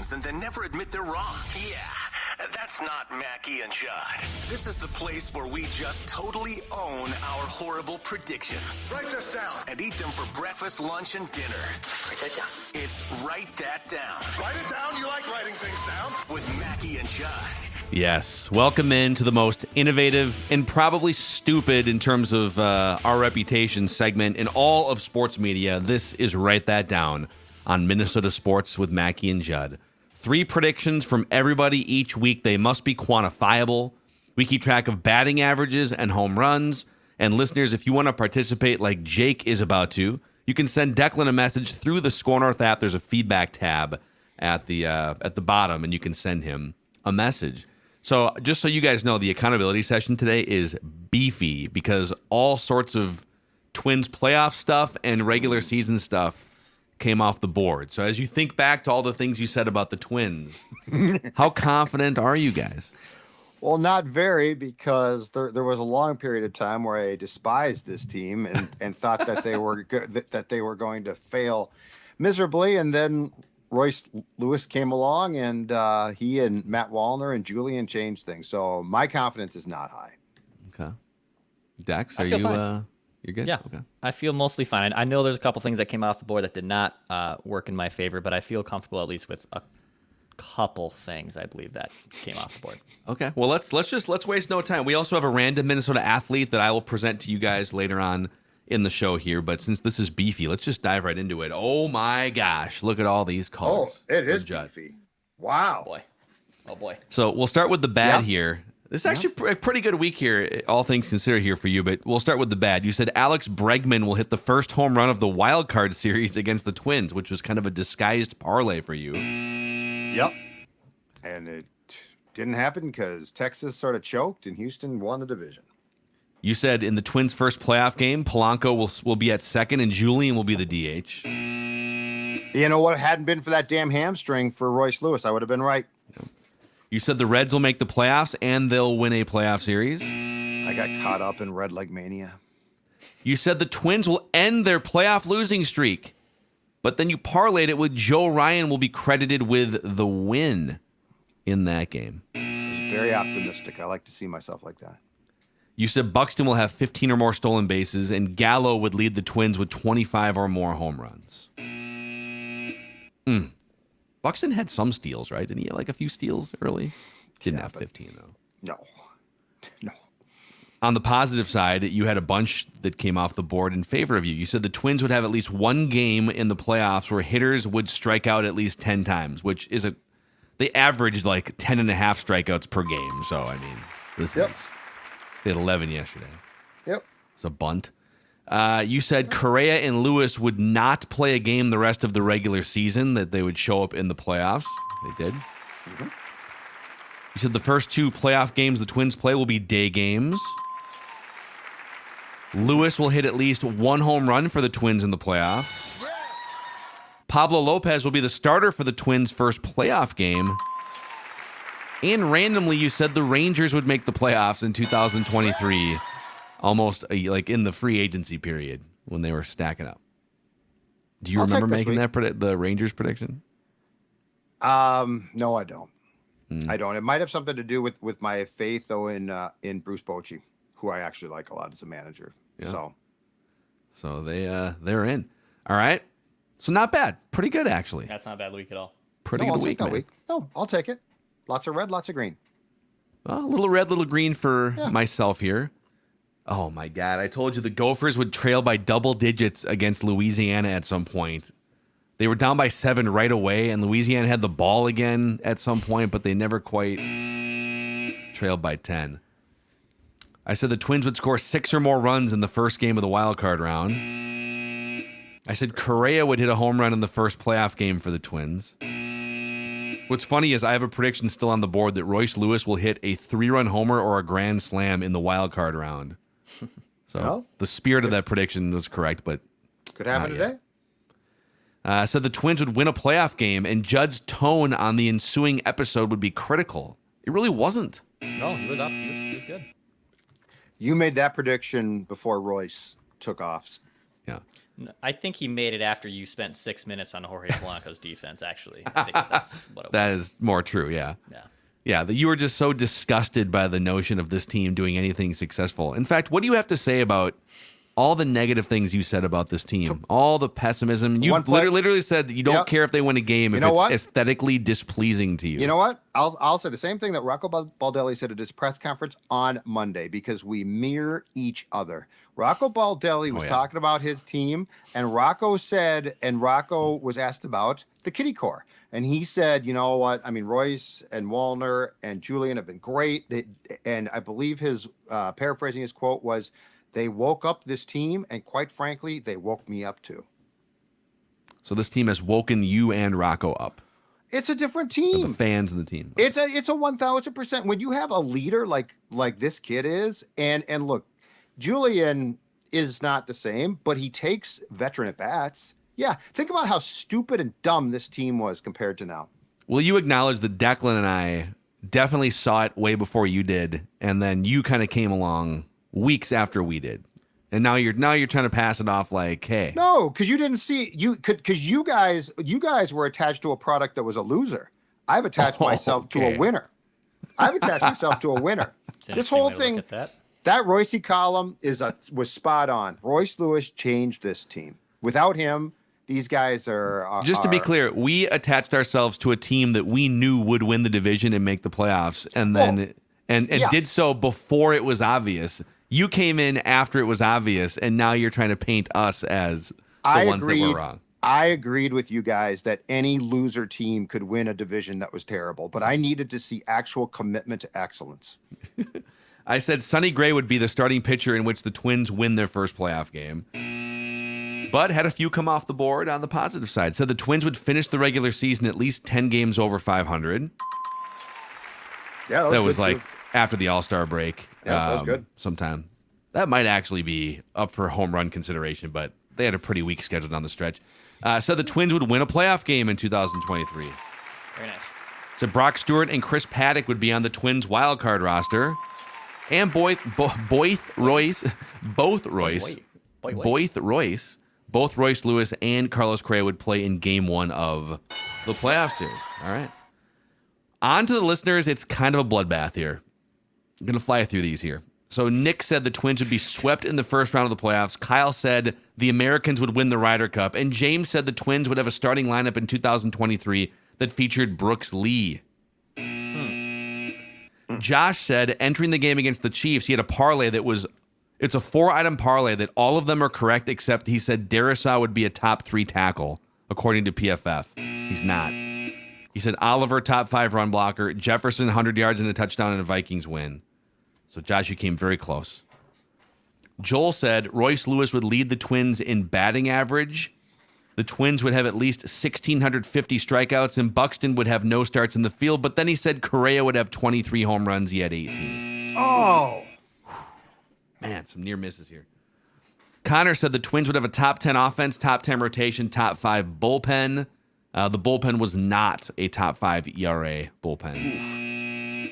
predictions and then never admit they're wrong. Yeah, that's not Mackie and Judd. This is the place where we just totally own our horrible predictions. Write this down. And eat them for breakfast, lunch, and dinner. Write that down. It's Write That Down. Write it down. You like writing things down. With Mackie and Judd. Yes. Welcome into the most innovative and probably stupid in terms of our reputation segment in all of sports media. This is Write That Down on Minnesota Sports with Mackie and Judd. 3 predictions from everybody each week. They must be quantifiable. We keep track of batting averages and home runs. And listeners, if you want to participate like Jake is about to, you can send Declan a message through the SKOR North app. There's a feedback tab at the bottom, and you can send him a message. So just so you guys know, the accountability session today is beefy because all sorts of Twins playoff stuff and regular season stuff came off the board. So as you think back to all the things you said about the Twins, how confident are you guys? Well, not very, because there was a long period of time where I despised this team and thought that they were that they were going to fail miserably, and then Royce Lewis came along, and he and Matt Wallner and Julian changed things. So my confidence is not high. Okay, Dex, are you you're good? Yeah, okay. I feel mostly fine. I know there's a couple things that came off the board that did not work in my favor, but I feel comfortable at least with a couple things I believe that came off the board. Okay, well let's waste no time. We also have a random Minnesota athlete that I will present to you guys later on in the show here, but since this is beefy, let's just dive right into it. Oh my gosh, look at all these colors. Oh, it is beefy. Wow. Oh boy. So we'll start with the bad here. This is actually a pretty good week here, all things considered here for you, but we'll start with the bad. You said Alex Bregman will hit the first home run of the wild card series against the Twins, which was kind of a disguised parlay for you. Yep. And it didn't happen because Texas sort of choked and Houston won the division. You said in the Twins' first playoff game, Polanco will be at second and Julian will be the DH. You know what? It hadn't been for that damn hamstring for Royce Lewis, I would have been right. You said the Reds will make the playoffs and they'll win a playoff series. I got caught up in red leg mania. You said the Twins will end their playoff losing streak, but then you parlayed it with Joe Ryan will be credited with the win in that game. I was very optimistic. I like to see myself like that. You said Buxton will have 15 or more stolen bases, and Gallo would lead the Twins with 25 or more home runs. Buxton had some steals, right? Didn't he have like a few steals early? Didn't have 15, though. No. On the positive side, you had a bunch that came off the board in favor of you. You said the Twins would have at least one game in the playoffs where hitters would strike out at least 10 times, which is they averaged like 10 and a half strikeouts per game. So, I mean, this is... They had 11 yesterday. Yep. It's a bunt. You said Correa and Lewis would not play a game the rest of the regular season, that they would show up in the playoffs. They did. Mm-hmm. You said the first 2 playoff games the Twins play will be day games. Lewis will hit at least 1 home run for the Twins in the playoffs. Yeah. Pablo Lopez will be the starter for the Twins' first playoff game. And randomly, you said the Rangers would make the playoffs in 2023, almost like in the free agency period when they were stacking up. Do you remember making the Rangers prediction? No, I don't. I don't. It might have something to do with my faith, though, in Bruce Bochy, who I actually like a lot as a manager. Yeah. So they're in. All right. So not bad. Pretty good, actually. That's not a bad week at all. Pretty good week, man. No, I'll take it. Lots of red, lots of green. Well, a little red, little green for myself here. Oh, my God. I told you the Gophers would trail by double digits against Louisiana at some point. They were down by 7 right away, and Louisiana had the ball again at some point, but they never quite trailed by 10. I said the Twins would score 6 or more runs in the first game of the wild card round. I said Correa would hit a home run in the first playoff game for the Twins. What's funny is I have a prediction still on the board that Royce Lewis will hit a 3-run homer or a grand slam in the wild card round. So the spirit of that prediction was correct, but could happen today. So the Twins would win a playoff game, and Judd's tone on the ensuing episode would be critical. It really wasn't. No, he was up. He was good. You made that prediction before Royce took off Yeah. I think he made it after you spent 6 minutes on Jorge Polanco's defense, actually. I think that's what it was. That is more true, yeah. Yeah. Yeah, that you were just so disgusted by the notion of this team doing anything successful. In fact, what do you have to say about all the negative things you said about this team? All the pessimism. You literally said that you don't care if they win a game if it's aesthetically displeasing to you. You know what? I'll say the same thing that Rocco Baldelli said at his press conference on Monday, because we mirror each other. Rocco Baldelli was talking about his team, and Rocco was asked about the kitty core. And he said, you know what? I mean, Royce and Wallner and Julian have been great. And I believe his paraphrasing his quote was, they woke up this team, and quite frankly, they woke me up too. So this team has woken you and Rocco up. It's a different team. The fans and the team. It's a 1,000%. When you have a leader like this kid is, and look, Julian is not the same, but he takes veteran at bats. Yeah, think about how stupid and dumb this team was compared to now. Well, you acknowledge that Declan and I definitely saw it way before you did, and then you kind of came along weeks after we did, and now you're trying to pass it off like, hey, no, because you didn't see because you guys were attached to a product that was a loser. I've attached myself to a winner. This whole thing, that Royce column was spot on. Royce Lewis changed this team. Without him, these guys are just to be clear, we attached ourselves to a team that we knew would win the division and make the playoffs, and then did so before it was obvious. You came in after it was obvious, and now you're trying to paint us as the ones that were wrong. I agreed with you guys that any loser team could win a division that was terrible, but I needed to see actual commitment to excellence. I said Sonny Gray would be the starting pitcher in which the Twins win their first playoff game, but had a few come off the board on the positive side. Said the Twins would finish the regular season at least 10 games over 500. Yeah, that was like after the All-Star break. Yeah, that was good. Sometime. That might actually be up for home run consideration, but they had a pretty weak schedule down the stretch. So the Twins would win a playoff game in 2023. Very nice. So Brock Stewart and Chris Paddock would be on the Twins wildcard roster. And both Royce, both Royce Lewis and Carlos Correa would play in game 1 of the playoff series. All right. On to the listeners. It's kind of a bloodbath here. I'm going to fly through these here. So Nick said the Twins would be swept in the first round of the playoffs. Kyle said the Americans would win the Ryder Cup. And James said the Twins would have a starting lineup in 2023 that featured Brooks Lee. Josh said entering the game against the Chiefs, he had a parlay it's a 4-item parlay that all of them are correct, except he said Darisaw would be a top 3 tackle, according to PFF. He's not. He said Oliver, top 5 run blocker, Jefferson, 100 yards and a touchdown, and a Vikings win. So, Josh, you came very close. Joel said Royce Lewis would lead the Twins in batting average. The Twins would have at least 1,650 strikeouts, and Buxton would have no starts in the field. But then he said Correa would have 23 home runs. He had 18. Oh. Man, some near misses here. Connor said the Twins would have a top 10 offense, top 10 rotation, top 5 bullpen. The bullpen was not a top 5 ERA bullpen.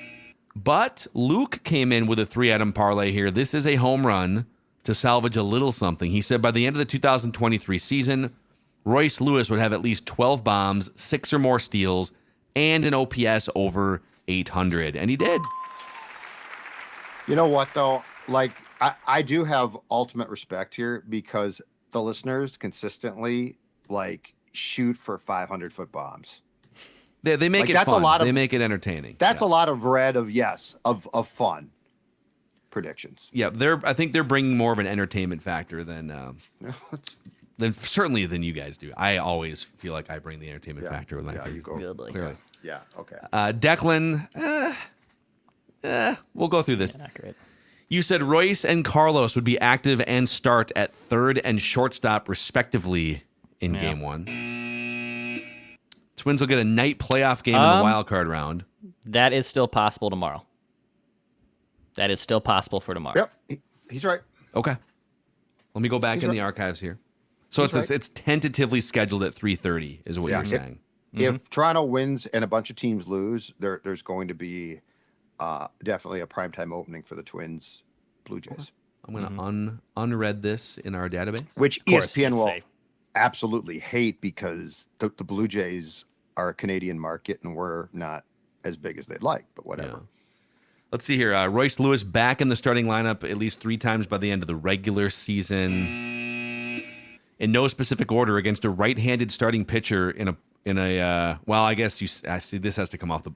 But Luke came in with a 3-item parlay here. This is a home run to salvage a little something. He said by the end of the 2023 season, Royce Lewis would have at least 12 bombs, 6 or more steals, and an OPS over 800. And he did. You know what, though? Like, I do have ultimate respect here because the listeners consistently, shoot for 500-foot bombs. They make it fun. They make it entertaining. That's a lot of of fun predictions. Yeah, I think they're bringing more of an entertainment factor than certainly than you guys do. I always feel like I bring the entertainment factor with my you go. Clearly. Yeah, okay. Declan, we'll go through this. Yeah, not great. You said Royce and Carlos would be active and start at third and shortstop respectively in game 1. Twins will get a night playoff game in the wild card round. That is still possible tomorrow. That is still possible for tomorrow. Yep, he's right. Okay. Let me go back in the archives here. So it's tentatively scheduled at 3:30 is what you're saying. If Toronto wins and a bunch of teams lose, there's going to be definitely a primetime opening for the Twins Blue Jays. I'm going to unread this in our database. Which course, ESPN if will they- absolutely hate because the Blue Jays are a Canadian market and we're not as big as they'd like, but whatever. Yeah. Let's see here. Royce Lewis back in the starting lineup at least 3 times by the end of the regular season. In no specific order against a right-handed starting pitcher in a. Well, I guess I see this has to come off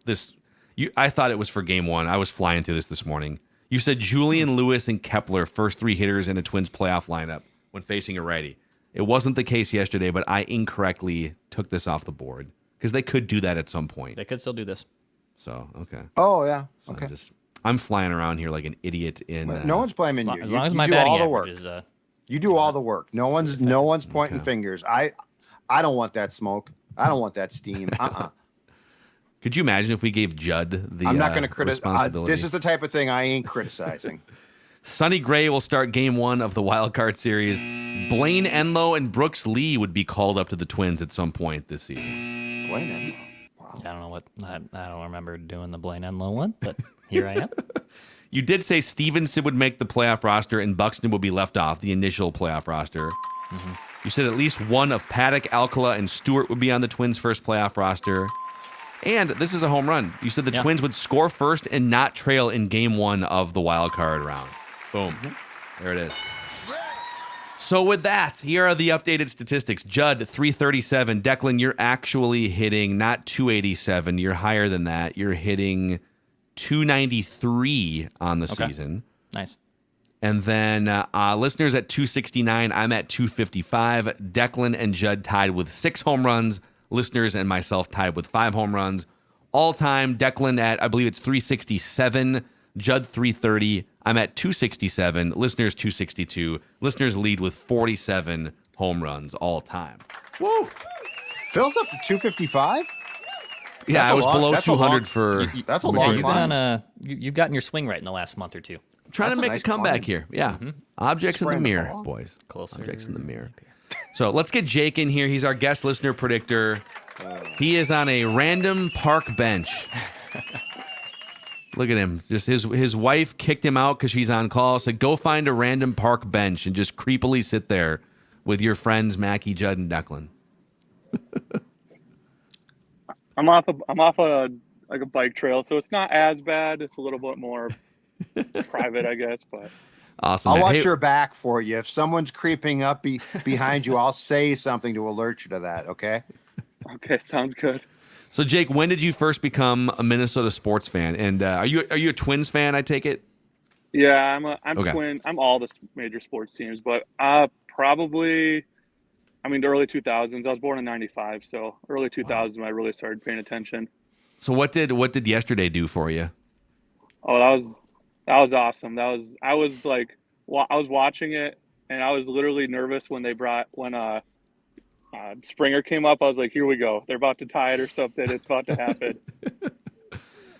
I thought it was for game 1. I was flying through this morning. You said Julian Lewis and Kepler, first 3 hitters in a Twins playoff lineup when facing a righty. It wasn't the case yesterday, but I incorrectly took this off the board because they could do that at some point. They could still do this. So okay. Oh yeah. So Okay. I'm flying around here like an idiot in. No one's blaming you. As long as you my do batting all the average work. is You do all the work. No one's pointing fingers. I don't want that smoke. I don't want that steam. Could you imagine if we gave Judd the I'm not going to criticize. responsibility? This is the type of thing I ain't criticizing. Sonny Gray will start game 1 of the wild card series. Blaine Enlow and Brooks Lee would be called up to the Twins at some point this season. Blaine Enlow. Wow. I don't know what I don't remember doing the Blaine Enlow one, but here I am. You did say Stevenson would make the playoff roster and Buxton would be left off the initial playoff roster. Mm-hmm. You said at least one of Paddock, Alcala, and Stewart would be on the Twins' first playoff roster. And this is a home run. You said the Twins would score first and not trail in game 1 of the wild card round. Boom. There it is. So with that, here are the updated statistics. Judd, 337. Declan, you're actually hitting not 287. You're higher than that. You're hitting 293 on the season. Nice. And then listeners at 269. I'm at 255. Declan and Judd tied with 6 home runs. Listeners and myself tied with 5 home runs. All time, Declan at, I believe it's 367. Judd 330. I'm at 267. Listeners 262. Listeners lead with 47 home runs all time. Woo! Phil's up to 255. Yeah, I was below 200 for. That's a long You've climb. you've gotten your swing right in the last month or two. Trying to That's a make nice a comeback climb. here. Yeah. Objects in the Spraying the mirror, ball. boys. Closer. Objects in the mirror. So let's get Jake in here. He's our guest listener predictor. He is on a random park bench. Look at him. Just his wife kicked him out because she's on call. Said, go find a random park bench and just creepily sit there with your friends Mackie, Judd, and Declan. I'm off a bike trail, so it's not as bad. It's a little bit more private, I guess. But Awesome. I'll man. watch Hey, your back for you. If someone's creeping up behind you, I'll say something to alert you to that. Okay. okay, sounds good. So Jake, when did you first become a Minnesota sports fan? And are you a Twins fan? I take it. Yeah, I'm Okay. Twin. I'm all the major sports teams, but probably, the early 2000s. I was born in '95, so early 2000s when I really started paying attention. So what did yesterday do for you? Oh, that was awesome. I was watching it, and I was literally nervous when Springer came up. I was like, here we go. They're about to tie it or something. It's about to happen.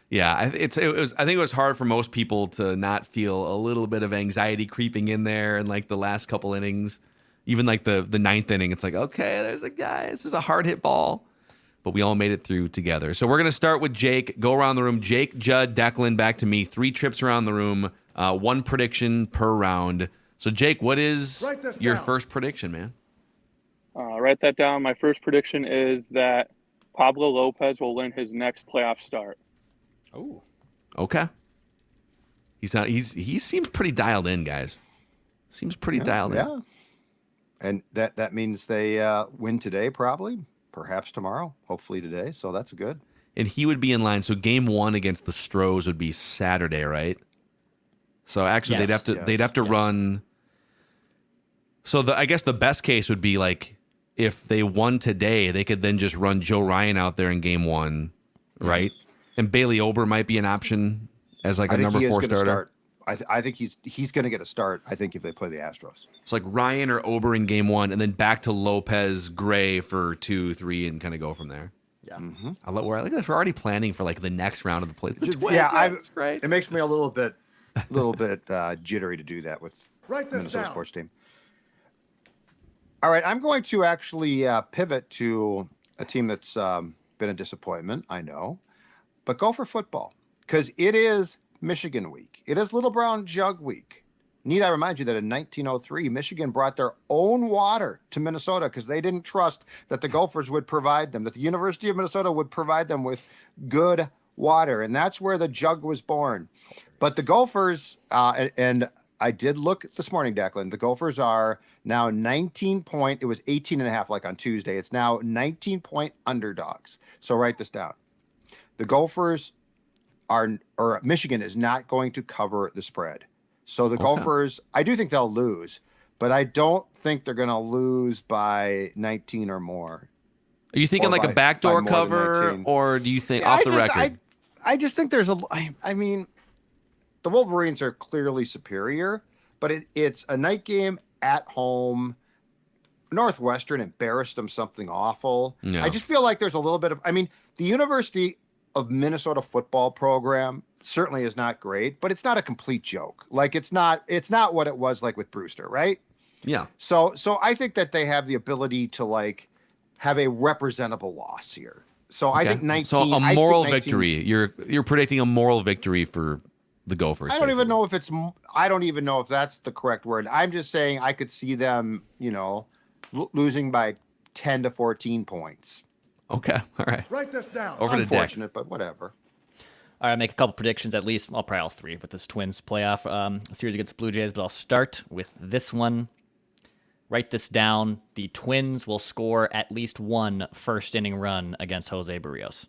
Yeah, I think it was hard for most people to not feel a little bit of anxiety creeping in there in like the last couple innings, even like the ninth inning. It's like, okay, there's a guy. This is a hard hit ball, but we all made it through together. So we're gonna start with Jake. Go around the room. Jake, Judd, Declan, back to me. 3 trips around the room. 1 prediction per round. So Jake, what is your first prediction, man? Write that down. My first prediction is that Pablo Lopez will win his next playoff start. Oh. Okay. He seems pretty dialed in, guys. Seems pretty dialed in. Yeah. And that means they win today, probably, perhaps tomorrow, hopefully today. So that's good. And he would be in line. So game 1 against the Stros would be Saturday, right? So actually, Yes. they'd have to run. So I guess the best case would be like if they won today, they could then just run Joe Ryan out there in game 1, right? And Bailey Ober might be an option as like a number 4 starter. I think he's going to get a start. I think if they play the Astros, It's like Ryan or Ober in game 1, and then back to Lopez, Gray for 2, 3, and kind of go from there. Yeah. Mm-hmm. I like this. We're already planning for like the next round of the plays. That's right. It makes me a little bit jittery to do that with Minnesota sports team. All right, I'm going to actually pivot to a team that's been a disappointment, I know, but go for football because it is Michigan week. It is Little Brown Jug week. need I remind you that in 1903, Michigan brought their own water to Minnesota because they didn't trust that the Gophers would provide them, that the University of Minnesota would provide them with good water. And that's where the jug was born. But the Gophers, and I did look this morning, Declan, the Gophers are now it was 18 and a half like on Tuesday. It's now 19-point underdogs. So write this down. The Gophers Michigan is not going to cover the spread. So the Gophers, I do think they'll lose, but I don't think they're going to lose by 19 or more. Are you thinking like a backdoor cover, or do you think off the record? I just think there's I mean, the Wolverines are clearly superior, but it's a night game at home. Northwestern embarrassed them something awful. Yeah. I just feel like there's a little bit of, the University of Minnesota football program certainly is not great, but it's not a complete joke. Like it's not what it was like with Brewster, right? Yeah. So I think that they have the ability to like have a representable loss here. So I think 19. So a moral victory. You're predicting a moral victory for the Gophers. I don't even know if that's the correct word. I'm just saying I could see them, losing by 10 to 14 points. Okay. All right. Write this down. Over to Dex. Unfortunate, but whatever. All right, make a couple predictions at least. Well, probably all three with this Twins playoff series against the Blue Jays, but I'll start with this one. Write this down. The Twins will score at least one first-inning run against Jose Barrios.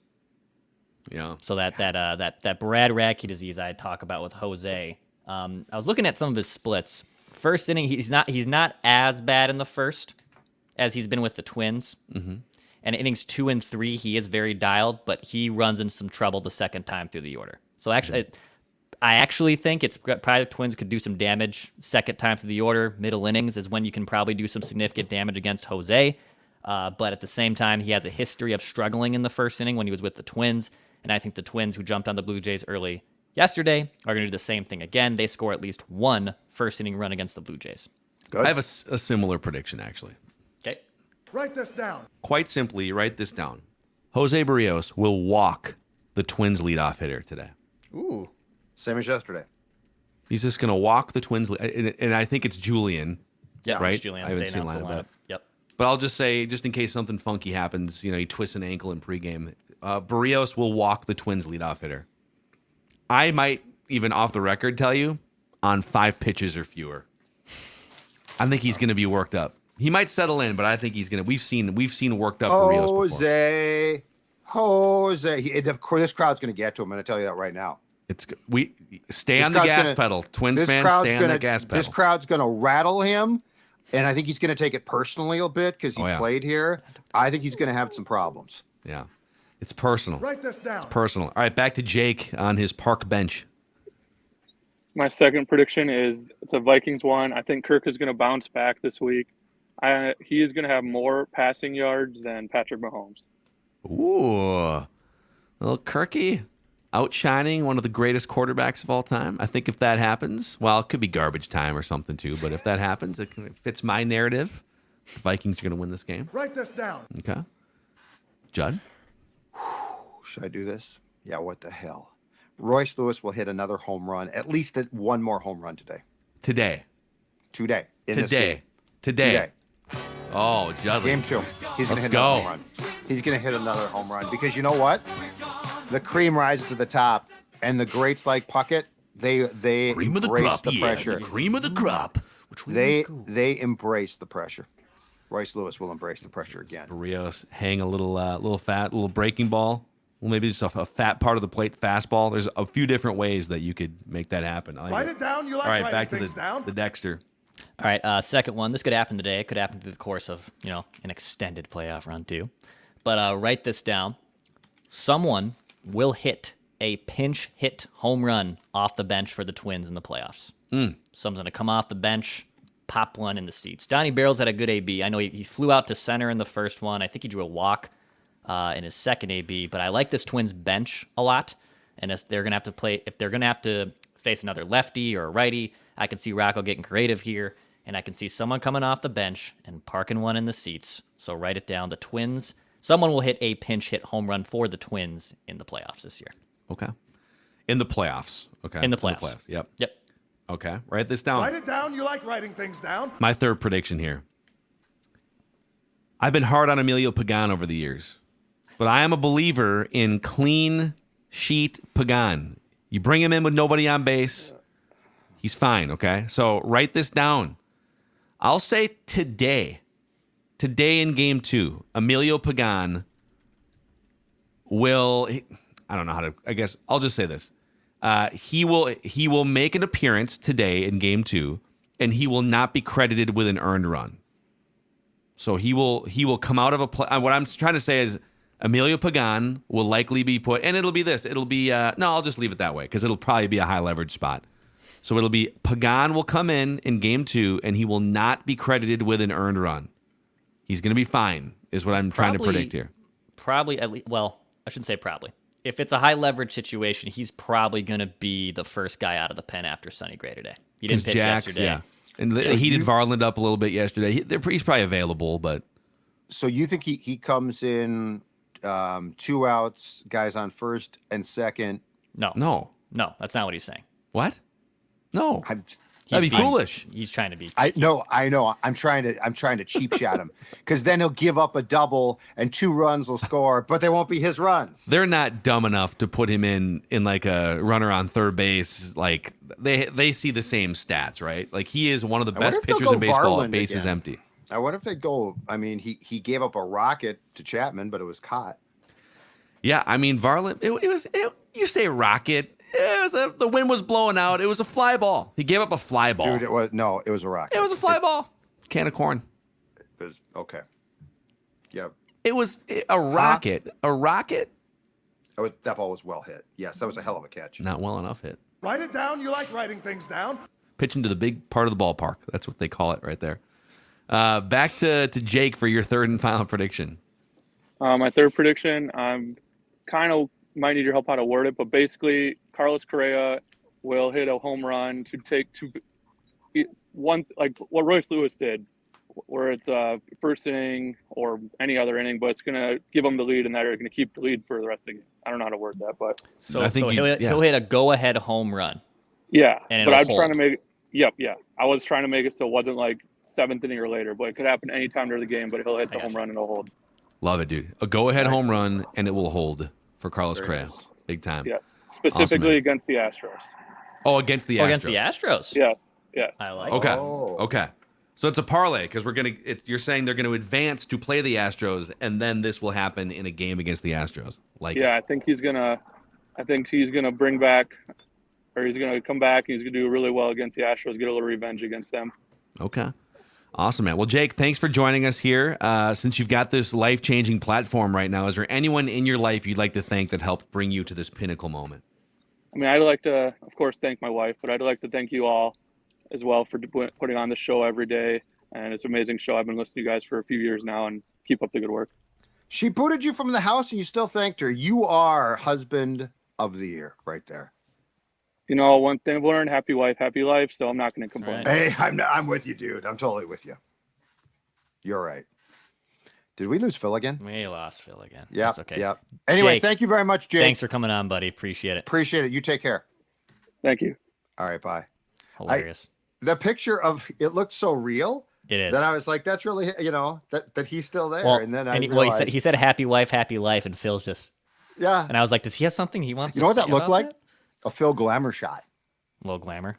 Yeah. So that Brad Radke disease I talk about with Jose. I was looking at some of his splits. First inning, he's not as bad in the first as he's been with the Twins. Mm-hmm. And innings 2 and 3, he is very dialed, but he runs into some trouble the second time through the order. So actually, I actually think it's probably the Twins could do some damage second time through the order. Middle innings is when you can probably do some significant damage against Jose. But at the same time, he has a history of struggling in the first inning when he was with the Twins. And I think the Twins, who jumped on the Blue Jays early yesterday, are going to do the same thing again. They score at least one first-inning run against the Blue Jays. Good. I have a similar prediction, actually. Okay. Write this down. Quite simply, write this down. Jose Barrios will walk the Twins leadoff hitter today. Ooh. Same as yesterday. He's just going to walk the Twins, and I think it's Julian. Yeah, right? It's Julian. I haven't seen line of that. Yep. But I'll just say, just in case something funky happens, he twists an ankle in pregame, Barrios will walk the Twins leadoff hitter. I might even off the record tell you on 5 pitches or fewer. I think he's going to be worked up. He might settle in, but I think he's going to. We've seen worked up Barrios before. Jose. Of course, this crowd's going to get to him. I'm going to tell you that right now. Stay on the gas pedal. Twins fans, stay on the gas pedal. This crowd's going to rattle him, and I think he's going to take it personally a bit because he played here. I think he's going to have some problems. Yeah. It's personal. Write this down. It's personal. All right, back to Jake on his park bench. My second prediction is it's a Vikings one. I think Kirk is going to bounce back this week. He is going to have more passing yards than Patrick Mahomes. Ooh. Little Kirky outshining one of the greatest quarterbacks of all time. I think if that happens, well, it could be garbage time or something too, but if that happens, it fits my narrative. The Vikings are going to win this game. Write this down. Okay. Judd? Should I do this? Yeah, what the hell? Royce Lewis will hit another home run, at least one more home run today. Today. Oh, Judd. Game 2. He's going to hit another home run. He's going to hit another home run because you know what? The cream rises to the top, and the greats like Puckett, they cream embrace the pressure. The cream of the crop. They embrace the pressure. Royce Lewis will embrace the pressure again. Barrios hang a little breaking ball. Well, maybe just a fat part of the plate fastball. There's a few different ways that you could make that happen. Write it down. You like all right, writing back to things down? the Dexter. All right, second one. This could happen today. It could happen through the course of, an extended playoff run too. But write this down. Someone will hit a pinch hit home run off the bench for the Twins in the playoffs. Someone's going to come off the bench, pop one in the seats. Donnie Barrels had a good AB. I know he flew out to center in the first one. I think he drew a walk in his second AB. But I like this Twins bench a lot. And if they're going to have to face another lefty or a righty, I can see Rocco getting creative here. And I can see someone coming off the bench and parking one in the seats. So write it down. The Twins. Someone will hit a pinch hit home run for the Twins in the playoffs this year. Okay. In the playoffs. Okay. In the playoffs. Yep. Yep. Okay, write this down. Write it down. You like writing things down. My third prediction here. I've been hard on Emilio Pagan over the years, but I am a believer in clean sheet Pagan. You bring him in with nobody on base, he's fine, okay? So write this down. I'll say today in game 2, Emilio Pagan will, I don't know how to, I guess I'll just say this. He will make an appearance today in game 2, and he will not be credited with an earned run. So he will come out of a play. What I'm trying to say is Emilio Pagan will likely be put, and it'll be this. It'll be no, I'll just leave it that way because it'll probably be a high leverage spot. So it'll be Pagan will come in game 2, and he will not be credited with an earned run. He's going to be fine, is what I'm trying to predict here. Probably at least. Well, I shouldn't say probably. If it's a high leverage situation, he's probably going to be the first guy out of the pen after Sonny Gray today. He didn't pitch yesterday. Yeah. And he heated Varland up a little bit yesterday. He's probably available, but. So you think he comes in 2 outs, guys on first and second? No, that's not what he's saying. What? No. That'd be being foolish. He's trying to be. I know. I'm trying to cheap shot him because then he'll give up a double and 2 runs will score, but they won't be his runs. They're not dumb enough to put him in like a runner on third base. Like they see the same stats, right? Like he is one of the best pitchers in baseball. Bases empty. I wonder if they go. I mean, he gave up a rocket to Chapman, but it was caught. Yeah, I mean Varland. It was. You say rocket. The wind was blowing out. It was a fly ball. He gave up a fly ball. Dude, it was a rocket. It was a fly ball. Can of corn. It was okay. Yep. It was a rocket. A rocket. That ball was well hit. Yes, that was a hell of a catch. Not well enough hit. Write it down. You like writing things down. Pitching to the big part of the ballpark. That's what they call it right there. Back to Jake for your third and final prediction. My third prediction, I'm kind of might need your help how to word it, but basically Carlos Correa will hit a home run to take one, like what Royce Lewis did, where it's first inning or any other inning, but it's going to give them the lead and they're going to keep the lead for the rest of the game. I don't know how to word that, but so he'll hit a go-ahead home run. Yeah, but I'm hold. trying to make it. Yep, yeah. I was trying to make it so it wasn't like 7th inning or later, but it could happen anytime during the game, but he'll hit the home run and it'll hold. Love it, dude. A go-ahead home run, and it will hold for Carlos Correa. Nice. Big time. Yes, specifically against the Astros. Oh, against the Astros. Against the Astros. Yes. I like Okay. it. Okay. So it's a parlay because you're saying they're going to advance to play the Astros, and then this will happen in a game against the Astros. I think he's gonna bring back, or he's gonna come back. And he's gonna do really well against the Astros. Get a little revenge against them. Okay. Awesome, man. Well, Jake, thanks for joining us here. Since you've got this life-changing platform right now, is there anyone in your life you'd like to thank that helped bring you to this pinnacle moment? I mean, I'd like to, of course, thank my wife, but I'd like to thank you all as well for putting on the show every day. And it's an amazing show. I've been listening to you guys for a few years now, and keep up the good work. She booted you from the house, and you still thanked her. You are husband of the year right there. You know, one thing I've learned: happy wife, happy life. So I'm not going to complain. Hey, I'm with you, dude. I'm totally with you. You're right. Did we lose Phil again? We lost Phil again. Yeah. That's okay. Yeah. Anyway, Jake, thank you very much, Jake. Thanks for coming on, buddy. Appreciate it. Appreciate it. You take care. Thank you. All right. Bye. Hilarious. The picture of it looked so real. It is. Then I was like, that's really, that he's still there. Well, and then I realized, he said happy wife, happy life, and Phil's just. Yeah. And I was like, does he have something he wants to say? You know what that looked about like? that? A Phil glamour shot. A little glamour.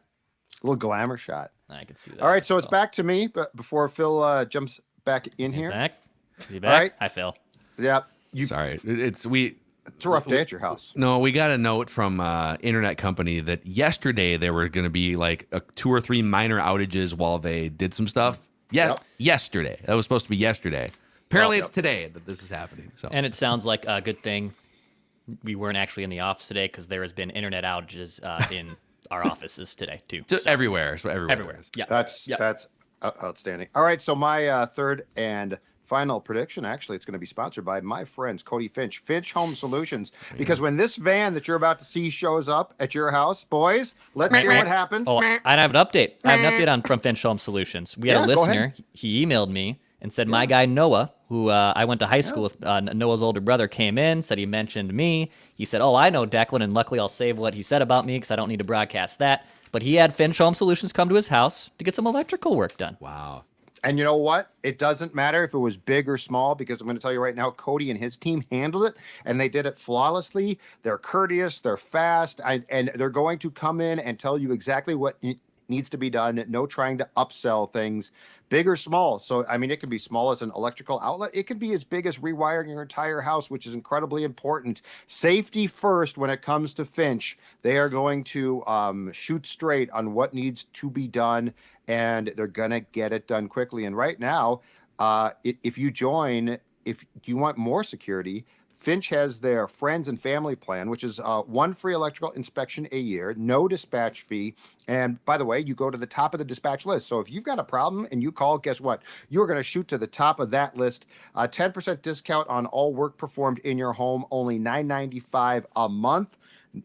A little glamour shot. I can see that. All right, so it's back to me, but before Phil jumps back in here. Back? Is he back? All right. Hi, Phil. Yeah. Sorry. It's a rough day at your house. No, we got a note from internet company that yesterday there were going to be like 2 or 3 minor outages while they did some stuff. Yesterday. That was supposed to be yesterday. Apparently it's today that this is happening. So. And it sounds like a good thing we weren't actually in the office today because there has been internet outages in our offices today too. Just everywhere. So everywhere. Yeah. That's outstanding. All right, so my third and final prediction, actually, it's going to be sponsored by my friends Cody Finch Home Solutions, because when this van that you're about to see shows up at your house, boys, let's hear what happens. Oh, I have an update. I have an update on from Finch Home Solutions. We had a listener. He emailed me and said my guy Noah, who I went to high school with, Noah's older brother, came in, said he mentioned me. He said, oh, I know Declan, and luckily I'll save what he said about me because I don't need to broadcast that. But he had Finch Home Solutions come to his house to get some electrical work done. Wow. And you know what? It doesn't matter if it was big or small, because I'm going to tell you right now, Cody and his team handled it, and they did it flawlessly. They're courteous, they're fast, and they're going to come in and tell you exactly what needs to be done. No trying to upsell things, big or small. So, I mean, it can be small as an electrical outlet. It can be as big as rewiring your entire house, which is incredibly important. Safety first when it comes to Finch. They are going to shoot straight on what needs to be done, and they're going to get it done quickly. And right now, if you join, if you want more security, Finch has their friends and family plan, which is one free electrical inspection a year, no dispatch fee. And by the way, you go to the top of the dispatch list. So if you've got a problem and you call, guess what? You're going to shoot to the top of that list. 10% discount on all work performed in your home, only $9.95 a month.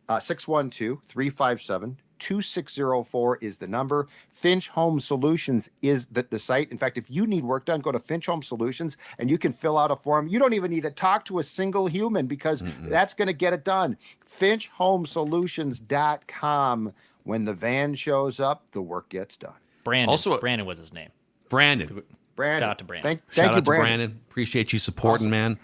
612-357-2604 is the number. Finch Home Solutions is the site. In fact, if you need work done, go to Finch Home Solutions and you can fill out a form. You don't even need to talk to a single human, because that's going to get it done. FinchHomeSolutions.com. When the van shows up, the work gets done. Brandon was his name. Brandon. Brandon. Shout out to Brandon. Thank you, to Brandon. Appreciate you supporting, man.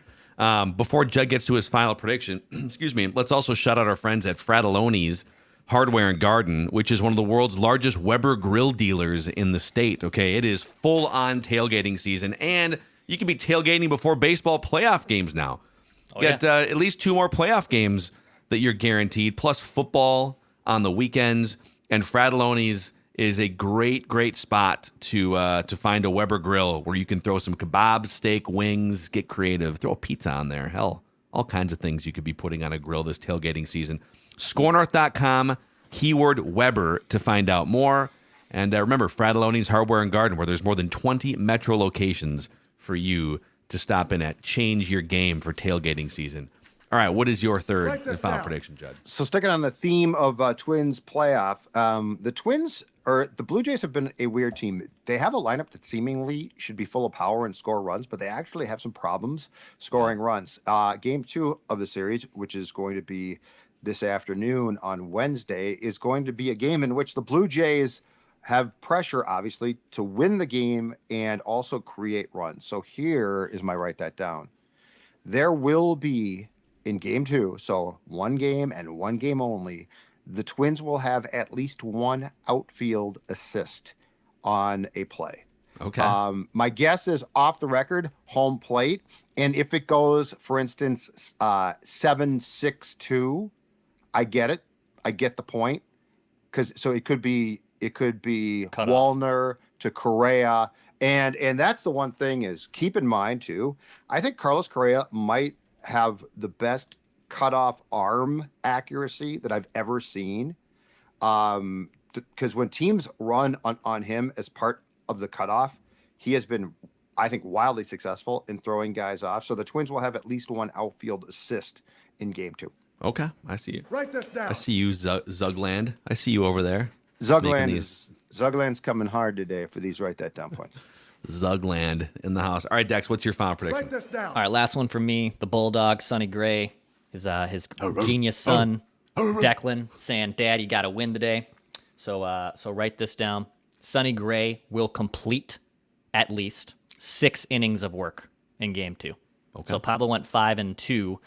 Before Judd gets to his final prediction, excuse me, let's also shout out our friends at Fratelloni's Hardware and Garden, which is one of the world's largest Weber grill dealers in the state. Okay, it is full-on tailgating season, and you can be tailgating before baseball playoff games now. Get at least 2 more playoff games that you're guaranteed, plus football on the weekends. And Fratelloni's is a great spot to find a Weber grill where you can throw some kebabs, steak, wings, get creative, throw a pizza on there. Hell, all kinds of things you could be putting on a grill this tailgating season. SKORNorth.com, keyword Weber to find out more. And remember, Fratelloni's Hardware and Garden, where there's more than 20 metro locations for you to stop in at. Change your game for tailgating season. All right, what is your third and final prediction, Judd? So sticking on the theme of Twins playoff, the Blue Jays have been a weird team. They have a lineup that seemingly should be full of power and score runs, but they actually have some problems scoring runs. Game 2 of the series, which is going to be this afternoon on Wednesday, is going to be a game in which the Blue Jays have pressure, obviously, to win the game and also create runs. So here is my write that down. There will be, in game 2, so one game and one game only, the Twins will have at least one outfield assist on a play. Okay. My guess is off the record, home plate. And if it goes, for instance, 7-6-2, I get it. I get the point. So it could be Cut Wallner to Correa. And that's the one thing is, keep in mind too, I think Carlos Correa might have the best cutoff arm accuracy that I've ever seen. Because when teams run on him as part of the cutoff, he has been, I think, wildly successful in throwing guys off. So the Twins will have at least one outfield assist in game 2. Okay, I see you. Write this down. I see you, Zugland. I see you over there. Zugland's coming hard today for these write that down points. Zugland in the house. All right, Dex, what's your final prediction? Write this down. All right, last one for me. The Bulldog, Sonny Gray, his genius son, Declan, saying, "Dad, you got to win today." So write this down. Sonny Gray will complete at least 6 innings of work in game 2. Okay. So Pablo went 5-2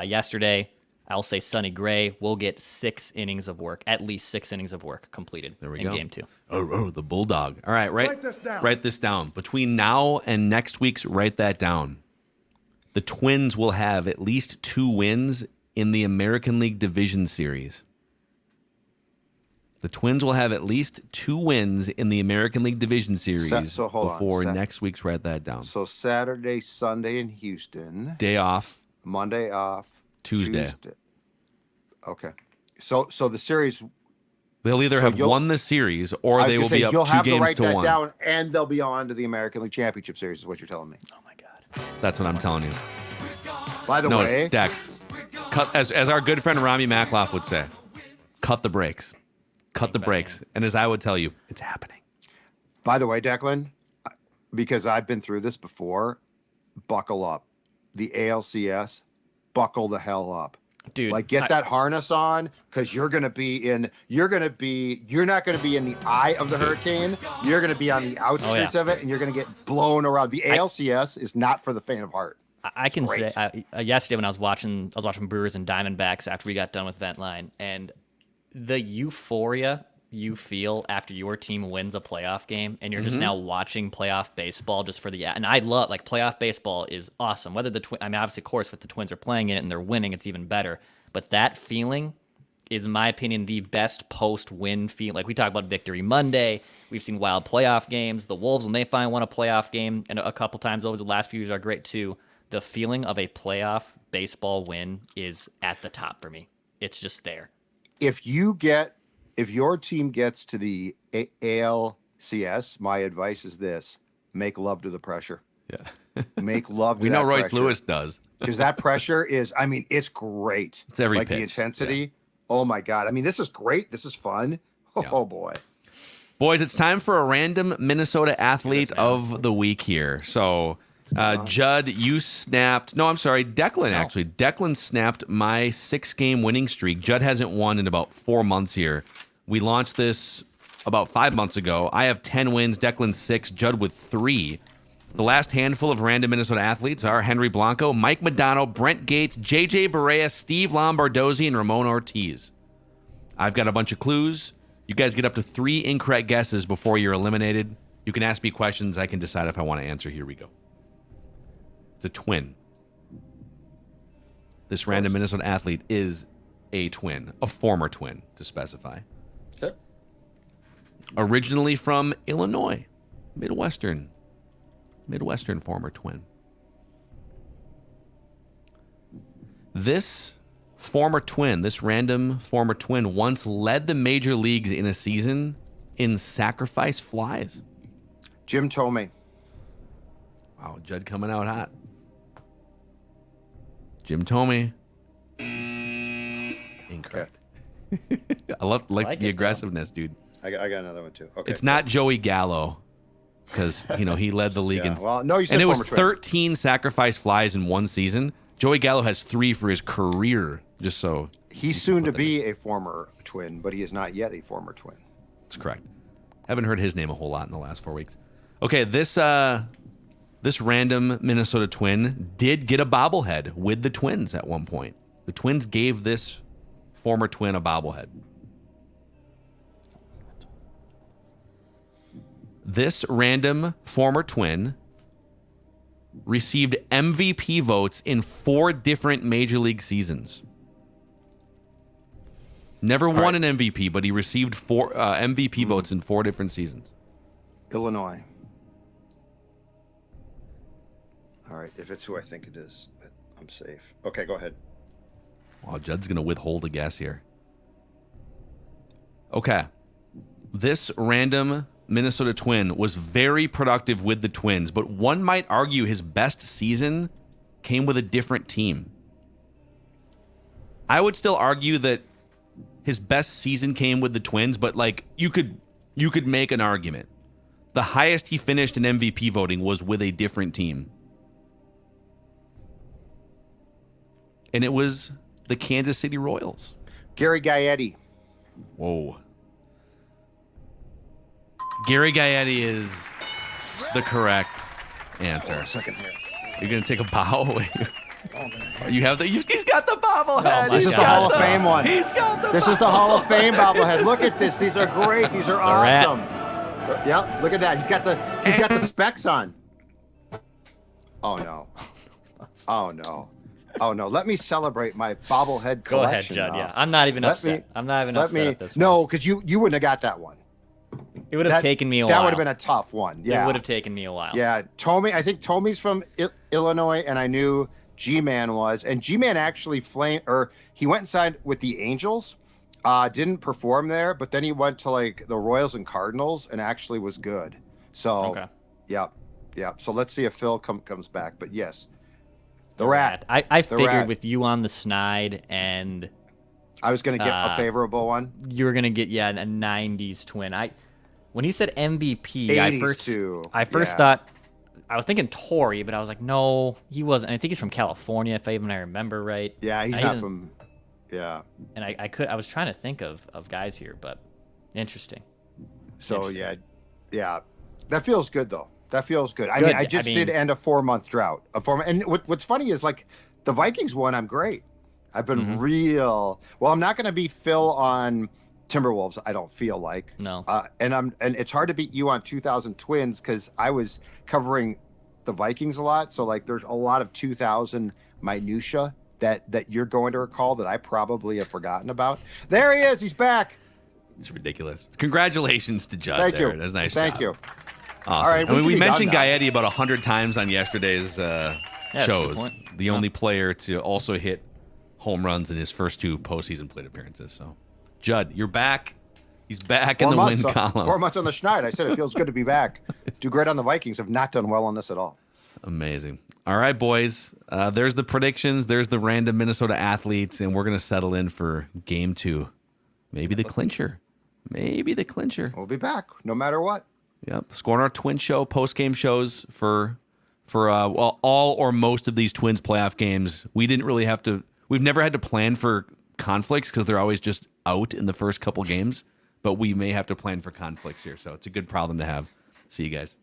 yesterday. I'll say Sonny Gray will get 6 innings of work, at least 6 innings of work completed in game 2. The Bulldog. All right, write this down. Between now and next week's write that down, the Twins will have at least 2 wins in the American League Division Series. The Twins will have at least 2 wins in the American League Division Series before next week's write that down. So Saturday, Sunday in Houston. Day off. Monday off. Tuesday. Okay. So the series, they'll either have won the series or they will be up 2 games to 1. You'll have to write that down, and they'll be on to the American League Championship Series, is what you're telling me. Oh my God. That's what I'm telling you. By the way, Dex, cut as our good friend Rami Makloff would say, cut the brakes. Cut the brakes. And as I would tell you, it's happening. By the way, Declan, because I've been through this before, buckle up. The ALCS, buckle the hell up. Dude, Like get that harness on, because you're not going to be in the eye of the hurricane. You're going to be on the outskirts of it, and you're going to get blown around. The ALCS is not for the faint of heart. I can say yesterday when I was watching Brewers and Diamondbacks after we got done with Vent Line, and the euphoria you feel after your team wins a playoff game, and you're just now watching playoff baseball just for the. And I love playoff baseball is awesome. Whether obviously, of course, if the Twins are playing in it and they're winning, it's even better. But that feeling is, in my opinion, the best post-win feeling. Like we talk about Victory Monday, we've seen wild playoff games. The Wolves, when they finally won a playoff game, and a couple times over the last few years, are great too. The feeling of a playoff baseball win is at the top for me. It's just there. If your team gets to the ALCS, my advice is this: make love to the pressure. Yeah. Make love to we that know Royce pressure. Lewis does. Because that pressure is, it's great. It's every pitch. The intensity. Yeah. Oh my God. This is great. This is fun. Oh boy. Boys, it's time for a random Minnesota athlete of the week here. So, Judd, you snapped. No, I'm sorry. Declan, actually. Declan snapped my 6-game winning streak. Judd hasn't won in about 4 months here. We launched this about 5 months ago. I have 10 wins, Declan 6, Judd with 3. The last handful of random Minnesota athletes are Henry Blanco, Mike Modano, Brent Gates, JJ Barea, Steve Lombardozzi, and Ramon Ortiz. I've got a bunch of clues. You guys get up to 3 incorrect guesses before you're eliminated. You can ask me questions. I can decide if I want to answer. Here we go. It's a twin. This random Minnesota athlete is a twin, a former twin, to specify. Okay. Originally from Illinois, Midwestern former twin. This random former twin once led the major leagues in a season in sacrifice flies. Jim Thome. Wow, Judd coming out hot. Jim Thome. Incorrect. I like the aggressiveness, dude. I got another one too. Okay. It's not Joey Gallo, because he led the league you said and it was twin. 13 sacrifice flies in one season. Joey Gallo has 3 for his career. Just so he's soon to be a former twin, but he is not yet a former twin. That's correct. Haven't heard his name a whole lot in the last 4 weeks. Okay, this random Minnesota twin did get a bobblehead with the Twins at one point. The Twins gave this former twin a bobblehead. This random former twin received MVP votes in 4 different major league seasons. Never won an MVP, but he received 4 MVP votes in 4 different seasons. Illinois. All right, if it's who I think it is, I'm safe. Okay, go ahead. Well, Judd's going to withhold a guess here. Okay. This random Minnesota twin was very productive with the Twins, but one might argue his best season came with a different team. I would still argue that his best season came with the Twins, but you could make an argument. The highest he finished in MVP voting was with a different team. And it was the Kansas City Royals. Gary Gaetti. Whoa. Gary Gaetti is the correct answer. A second here. You're going to take a bow? You have he's got the bobblehead. This is the Hall of Fame one. He's got the This is the Hall of Fame bobblehead. Look at this. These are great. These are awesome. Yep, look at that. He's got the specs on. Oh no. Oh no. Oh no. Let me celebrate my bobblehead collection. Go ahead, Judd. Yeah. I'm not even upset. I'm not even upset at this one. No, because you wouldn't have got that one. It would have taken me a while. That would have been a tough one. Yeah. It would have taken me a while. Yeah. I think Tommy's from Illinois, and I knew G-Man was. And G-Man actually he went and signed with the Angels. Didn't perform there, but then he went to the Royals and Cardinals and actually was good. So, okay. Yeah. So let's see if Phil comes back. But yes, the Rat. I figured with you on the snide and I was going to get a favorable one. You were going to get a 90s twin. When he said MVP, I first thought I was thinking Torrey, but I was like, no, he wasn't. I think he's from California, if I remember right. Yeah, he's not from. Yeah. And I was trying to think of guys here, but interesting. So yeah, that feels good though. That feels good. I mean, I did end a 4-month drought. And what's funny is like the Vikings one, I'm great. I've been well. I'm not going to beat Phil on Timberwolves. I don't feel like no. And it's hard to beat you on 2000 Twins because I was covering the Vikings a lot. So like, there's a lot of 2000 minutia that you're going to recall that I probably have forgotten about. There he is. He's back. It's ridiculous. Congratulations to Judd. Thank you. That's nice. Thank you. Awesome. All right, I mean, we mentioned Gaetti about 100 times on yesterday's shows. The only player to also hit home runs in his first 2 postseason plate appearances. So, Judd, you're back. He's back in the win column. 4 months on the Schneid. I said it feels good to be back. Do great on the Vikings. Have not done well on this at all. Amazing. All right, boys. There's the predictions. There's the random Minnesota athletes, and we're going to settle in for game 2. Maybe the clincher. We'll be back no matter what. Yep. SKOR on our Twin Show post-game shows for all or most of these Twins playoff games. We've never had to plan for conflicts because they're always just out in the first couple games, but we may have to plan for conflicts here. So it's a good problem to have. See you guys.